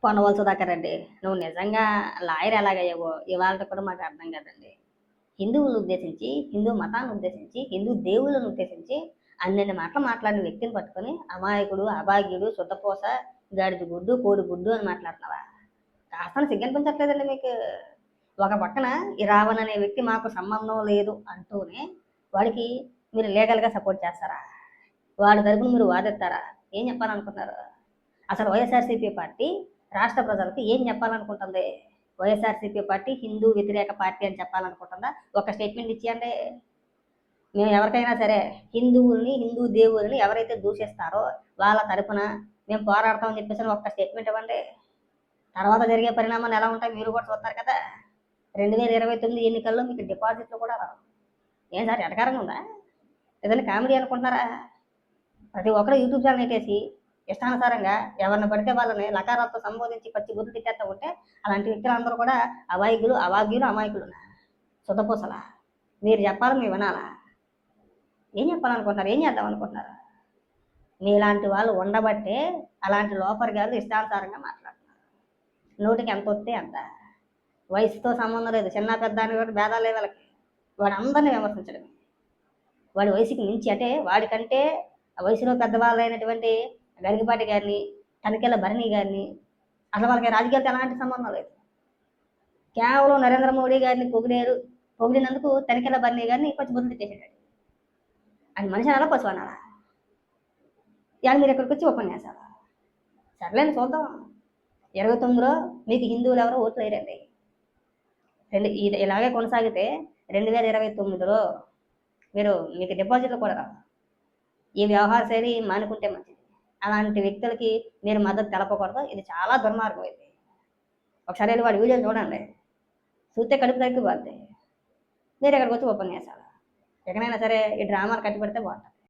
కొండవలస దాకారండి. నువ్వు నిజంగా లాయర్ ఎలాగయ్యావో ఇవాళ కూడా మాకు అర్థం కాదండి. హిందువులను ఉద్దేశించి, హిందూ మతాన్ని ఉద్దేశించి, హిందూ దేవుళ్ళను ఉద్దేశించి అన్నెన్ని మాటలు మాట్లాడిన వ్యక్తిని పట్టుకొని అమాయకుడు, అభాగ్యుడు, సుద్దపూస, గాడిద గుడ్డు, కోడి గుడ్డు అని మాట్లాడుతున్నావా? కాస్త సిగ్గనిపించట్లేదండి మీకు? ఒక పక్కన ఈ రావణ్ అనే వ్యక్తి మాకు సంబంధం లేదు అంటూనే వాడికి మీరు లీగల్గా సపోర్ట్ చేస్తారా? వాడి తరపున మీరు వాదిస్తారా? ఏం చెప్పాలనుకుంటున్నారు? అసలు వైఎస్ఆర్సీపీ పార్టీ రాష్ట్ర ప్రజలకు ఏం చెప్పాలనుకుంటుంది? వైఎస్ఆర్సీపీ పార్టీ హిందూ వ్యతిరేక పార్టీ అని చెప్పాలనుకుంటుందా? ఒక స్టేట్మెంట్ ఇచ్చేయండి. మేము ఎవరికైనా సరే హిందువుల్ని, హిందూ దేవుల్ని ఎవరైతే దూషిస్తారో వాళ్ళ తరపున మేము పోరాడతామని చెప్పేసి ఒక్క స్టేట్మెంట్ ఇవ్వండి. తర్వాత జరిగే పరిణామాలు ఎలా ఉంటాయి మీరు కూడా చూస్తారు కదా. 2029 ఎన్నికల్లో మీకు డిపాజిట్లు కూడా రావు. ఏం సార్ ఎటకారంగా ఉందా? ఏదైనా కామెడీ అనుకుంటున్నారా? ప్రతి ఒక్కరు యూట్యూబ్ ఛానల్ పెట్టేసి ఇష్టానుసారంగా ఎవరిని పడితే వాళ్ళని లకారాలతో సంబోధించి పచ్చి గుర్తు తిట్టేస్తూ ఉంటే అలాంటి వ్యక్తులందరూ కూడా అవాయికులు, అవాగ్యులు, అమాయకులు, సుతపూసలా. మీరు చెప్పాలి, మీరు వినాలా? ఏం చెప్పాలనుకుంటున్నారు? ఏం చేద్దాం అనుకుంటున్నారు? మీలాంటి వాళ్ళు ఉండబట్టే అలాంటి లోపరి గారు ఇష్టానుసారంగా మాట్లాడుతున్నారు. నోటికి ఎంత వస్తే అంత. వయసుతో సంబంధం లేదు, చిన్న పెద్ద అని కూడా భేదాలు లేవు వాళ్ళకి. వాడు అందరినీ విమర్శించడమే. వాడి వయసుకి మించి అంటే వాడికంటే వయసులో పెద్దవాళ్ళైనటువంటి గరికపాటి గారిని, తనికెళ్ళ భరణి గారిని, అసలు వాళ్ళకి రాజకీయాలతో ఎలాంటి సంబంధం లేదు. కేవలం నరేంద్ర మోడీ గారిని పొగిడినందుకు తనికెళ్ళ భరణి గారిని కొంచెం బుద్ధి తెచ్చేసాడు. అది మనిషి అనాలా, పశువు అనాలా? ఇవాళ మీరు ఇక్కడికి వచ్చి ఉపన్యాసాలు. సర్లేని చూద్దాం. 29లో మీకు హిందువులు ఎవరో ఓట్లు వేయరండి. ఇది ఇలాగే కొనసాగితే 2029లో మీకు డిపాజిట్లు కూడా రావు. ఈ వ్యవహార శైలి మానుకుంటే మంచిది. అలాంటి వ్యక్తులకి మీరు మద్దతు తెలపకూడదు. ఇది చాలా దుర్మార్గం. ఇది ఒకసారి వెళ్ళి వాడి వీడియోలు చూడండి. చూస్తే కడుపు తగ్గిపోద్ది. మీరు ఇక్కడికి వచ్చి ఉపన్యాసాలు. ఎక్కడైనా సరే ఈ డ్రామాలు కట్టిపెడితే బాగుంటుంది.